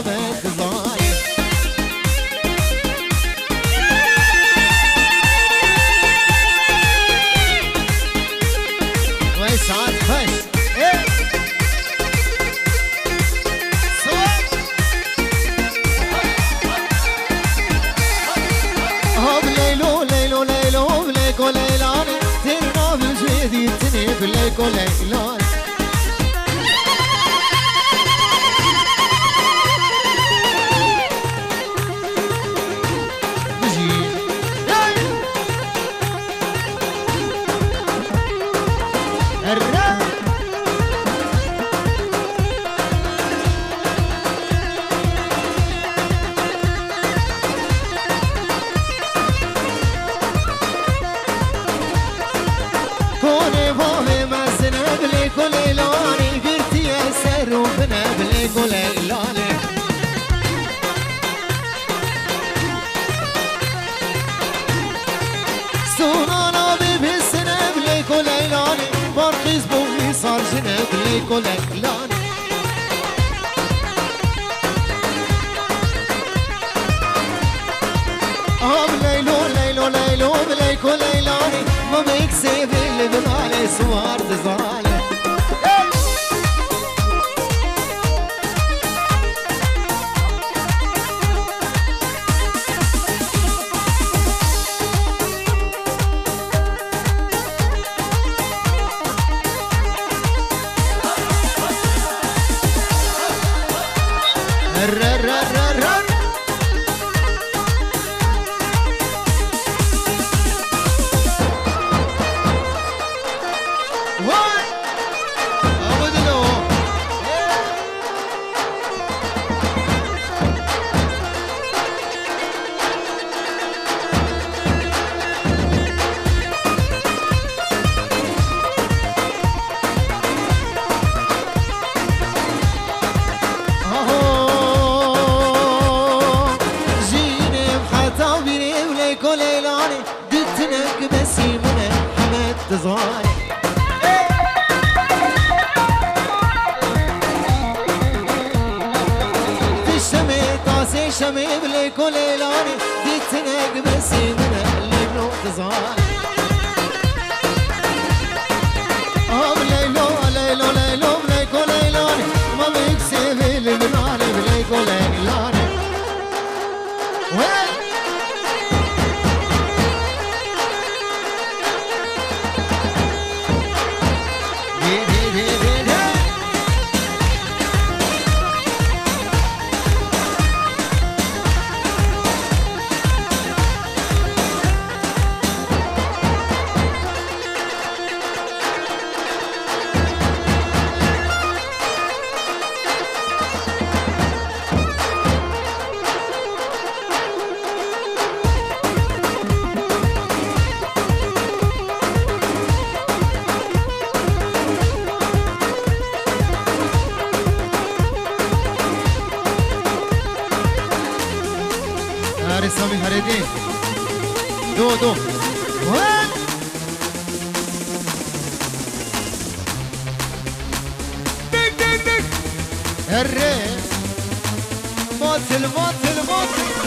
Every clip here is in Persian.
حمد ظالم ويسعد خش ايه هو بليلو ليلو ليلو بليكو ليلاني ترنا بالجدي تني بليكو ليلاني صار جنب ليكو ليلاني ليلو ليلو ليلو بليكو ليلاني ما بيكسب اللي بمالي سوار تزالي شمي بليكو ليلاني دي تنق بسي من اللي بنوت ظالي بليلو ليلو ليلو بليكو ليلاني ما بيكسي اللي بنالي بليكو ليلاني وين سامي هردين دو دو وين دك دك دك الريس موتل موتل موتل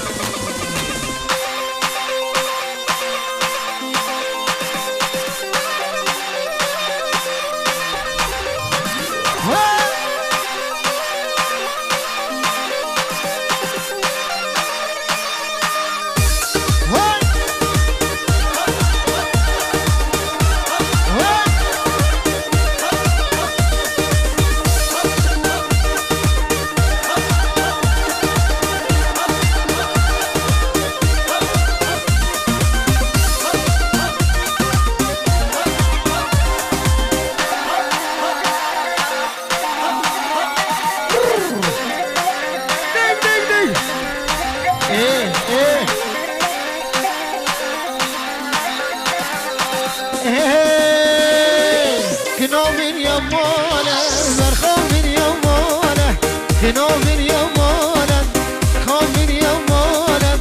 كنو من يمونا مرخو من يمونا كنو من يمونا خو من يمونا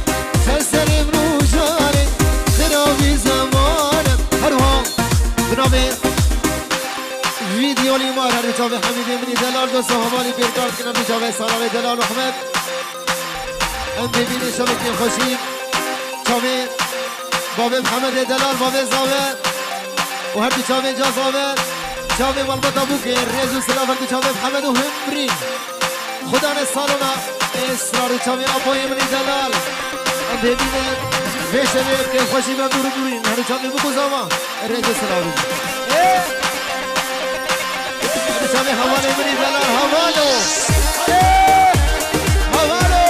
سلسل بروجاني كنو بزمانا هروها كنو بين فيديو لي مار هرجا حميد من دلال دو صحباني بيركار كنو بجاوه سلام دلال احمد ام ببینه شما که خوشید چاوه بابه محمد دلال بابه زاوه و هر دو چاوه جا زاوه چاوه والبطا بوکه ریز و سلاف هر دو چاوه محمد و همرین خدا نسالونا اصرار چاوه آبای منی دلال ام ببینه ویشه ویب که خوشی من دورو دورین هر دو چاوه بکو زاوه ریز و سلاف هر دو چاوه حواله منی دلال حوالو حوالو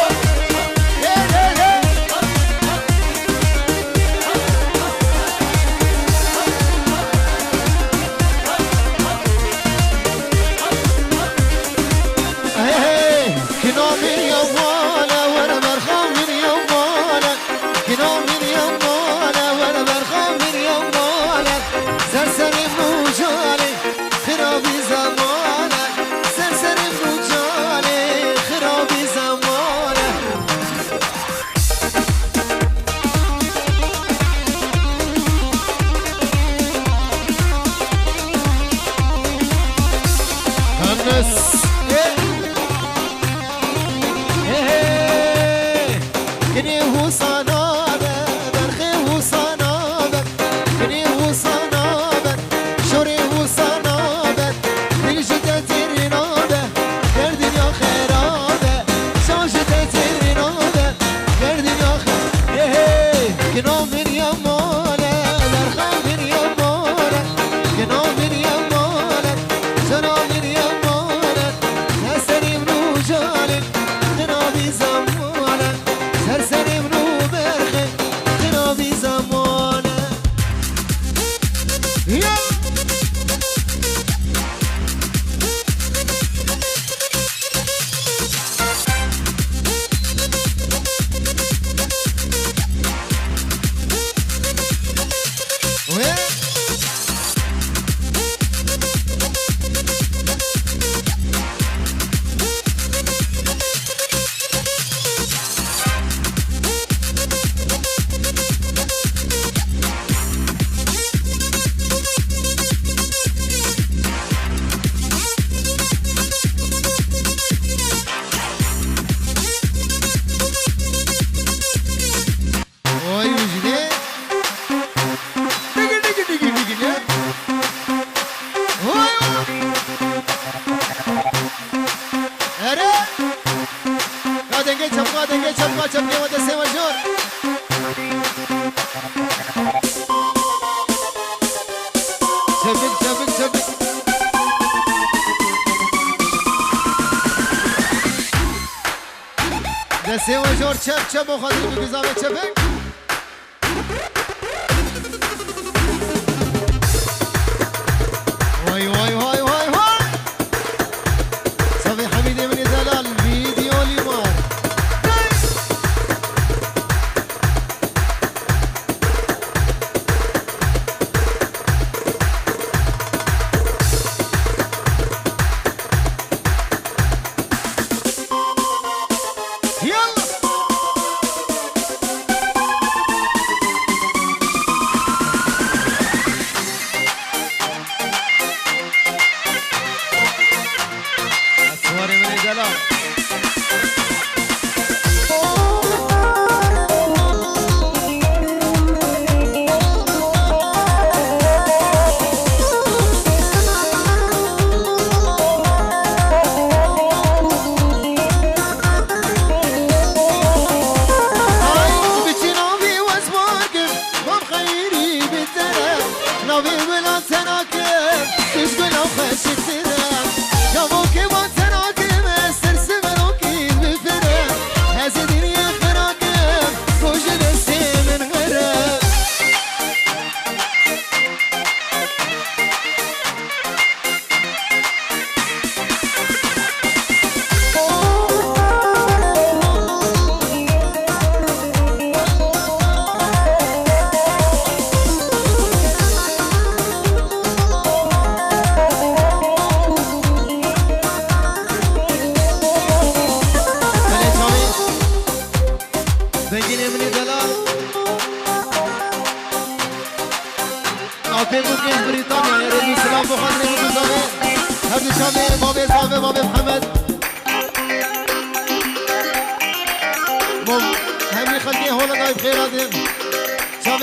دسته و جور چپ چپ و خاطر بگذابه چپک وای وای وای وای وای صفی حمیده من دلال ویدیو لیمار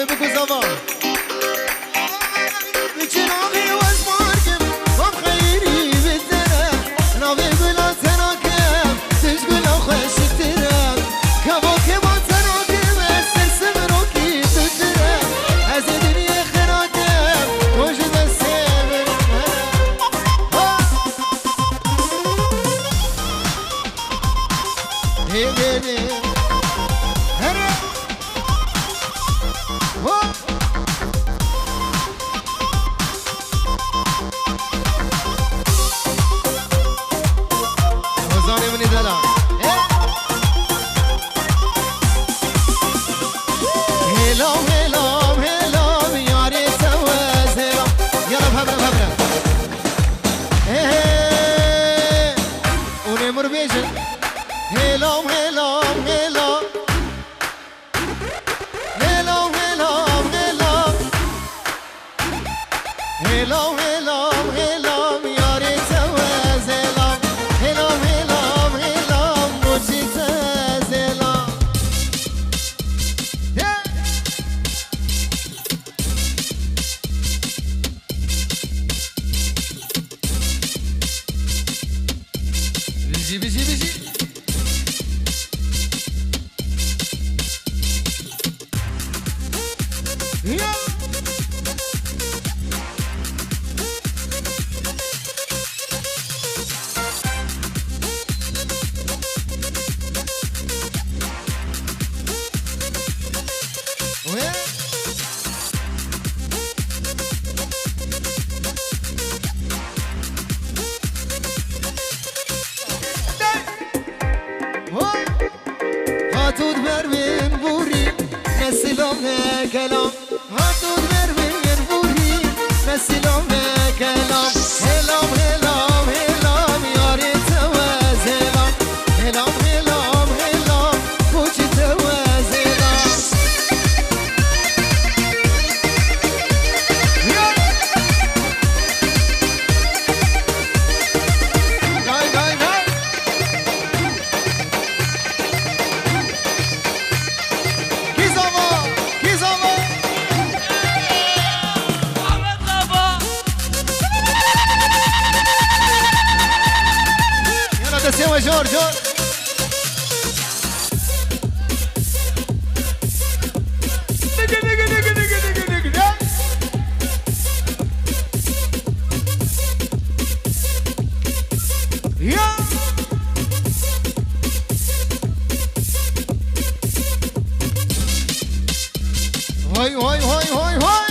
زاوی بگو زاوا چراغی و از مارکم هم خیری بدرم ناوی گلا تراکم تش گلا خوشترم کبا که با تراکم سرسم رو کی تدرم از دنیا خراکم وجود سیبرم هی بینی هره كلام هاتون مرمين بوري نسلام كلام هلام هلام هلام يا ريت توازلام هلام هلام هلام وش توازلام جاي جاي جاي جور جور هاي هاي هاي هاي هاي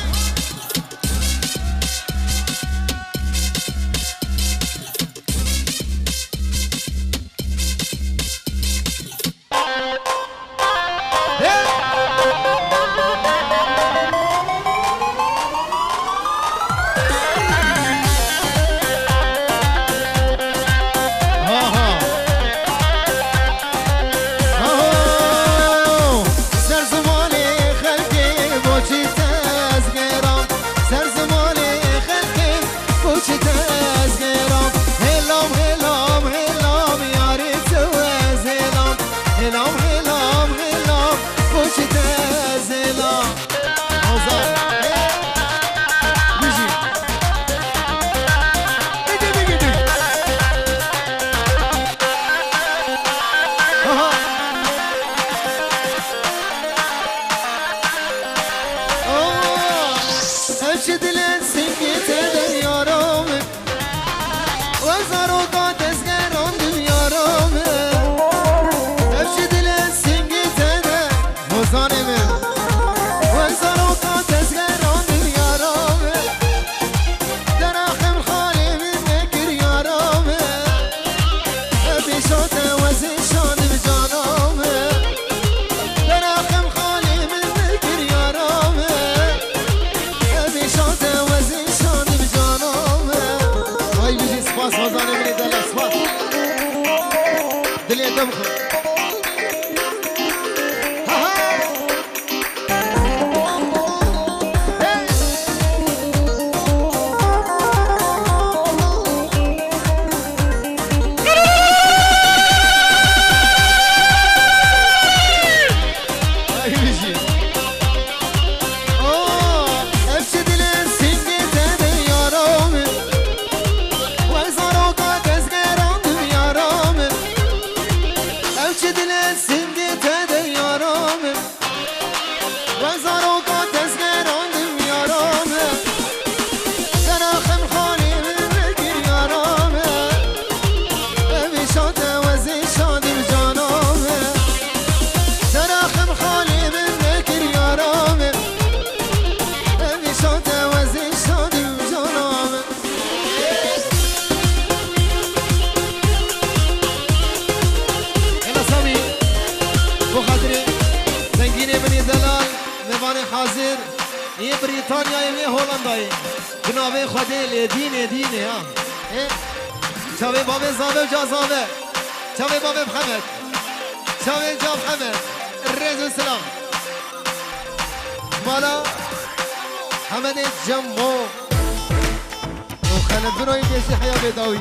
یه بریتانیا یه هلندایی بنابه خودی لدینه دینه ها چاوی باب زابه و جازابه چاوی باب محمد چاوی جا محمد رز و سلام مالا حمد جمو و خلب بنوی بیسی حیا بیداوی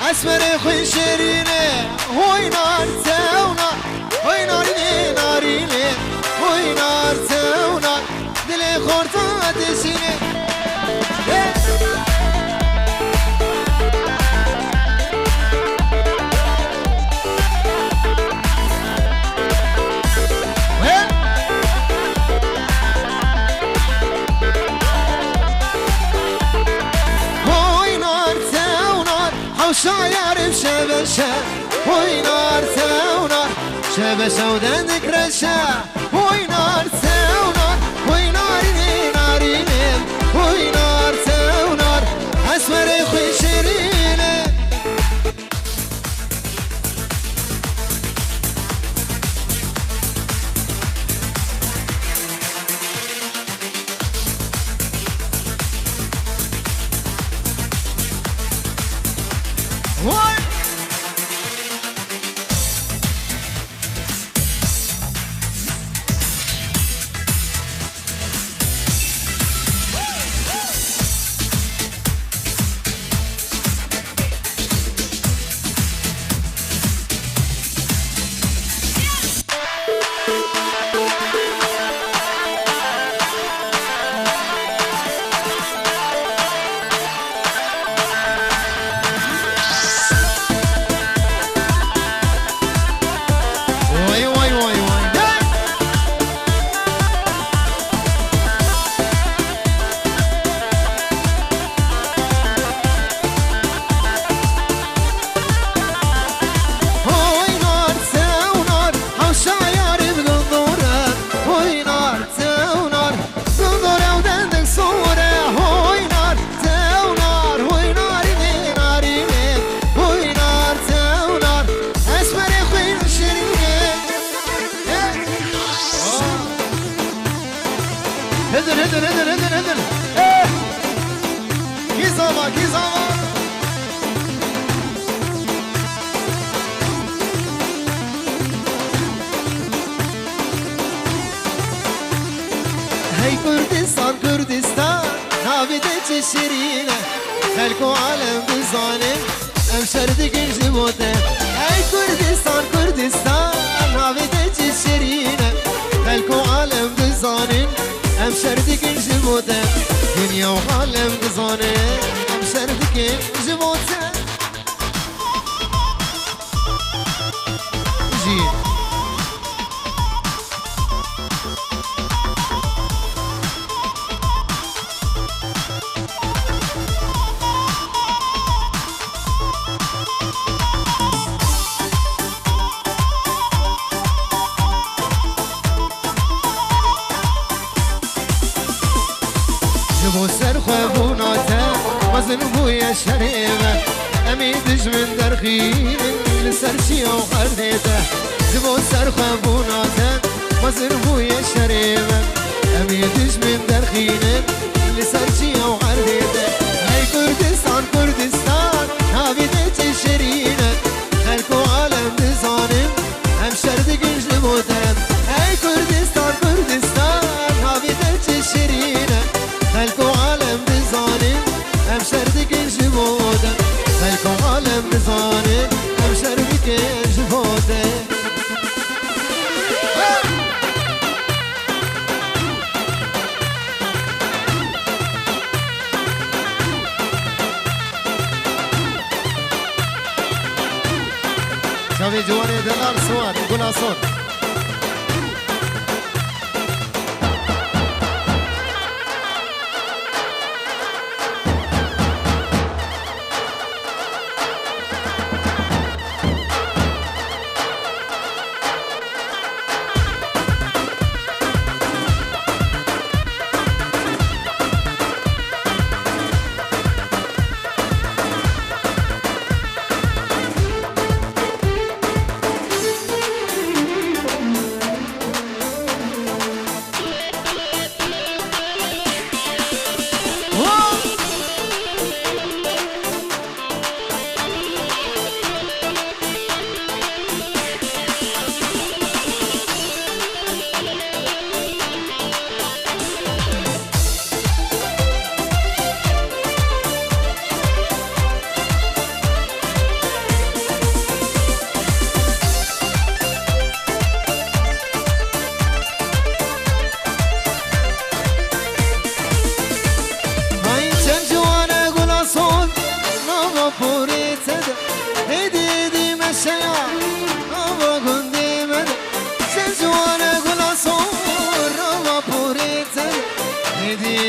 اسمر خوی شیرینه هوی نار تونا هوی نارینه نارینه هوی نار تونا دل خورتا دشینه شاير بشبشة هوي نار ثونار شبشة ودندك رشة هوي نار ثونار هوي ناريني ناريني هوي نار ثونار أسمر خوي شيريني هدن كيزاما كيزاما هاي كردستان كردستان نابدة الشرينة خلقوا عالم بظالم امشر دقن جبوته هاي كردستان كردستان نابدة الشرينة خلقوا عالم بظالم امشر دقن جبوته دنيا وعالم بظالم امشر دقن جبوته جي جبو سر خوابوناتا مزن بويا شريمة أمي دج من درخين لسرشي وخرديته جبو سر خوابوناتا مزن بويا شريمة أمي دج من درخين لسرشي وخرديته هاي كردستان كردستان نابدة الشرينة خلقوا عالم بظالم هم شردقن جبوتهم هاي كردستان كردستان نابدة الشرينة خلقوا عالم بظالم هم شردقن جبوتهم خلقوا عالم بظالم هم شردقن جبوتهم شوفي جواني دلال سواد يقول أصول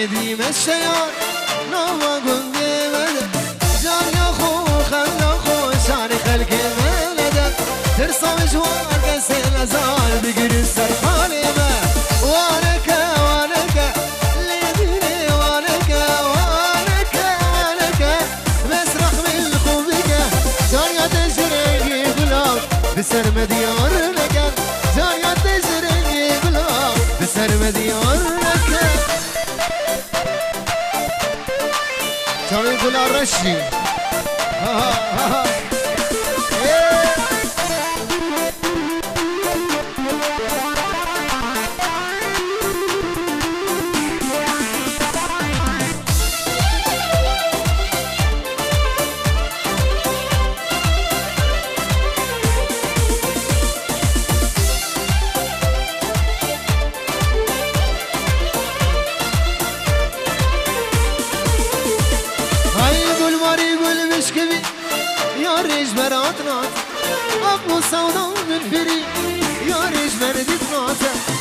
دي مشيان نوما قندي مدى جان يا خو خلنا خو شان خلق ملدا ترسم جوان كسل زال بقر السرحاني ما وانك وانك ليديني وانك وانك وانك مسرح من خوبك جان يا تجري بلاد بسر مديار لك جان يا تجري بلاد بسر مديار لك شوي يقول الرشي ريج برات نات أبو سودا من فري يا ريج بردت ناتا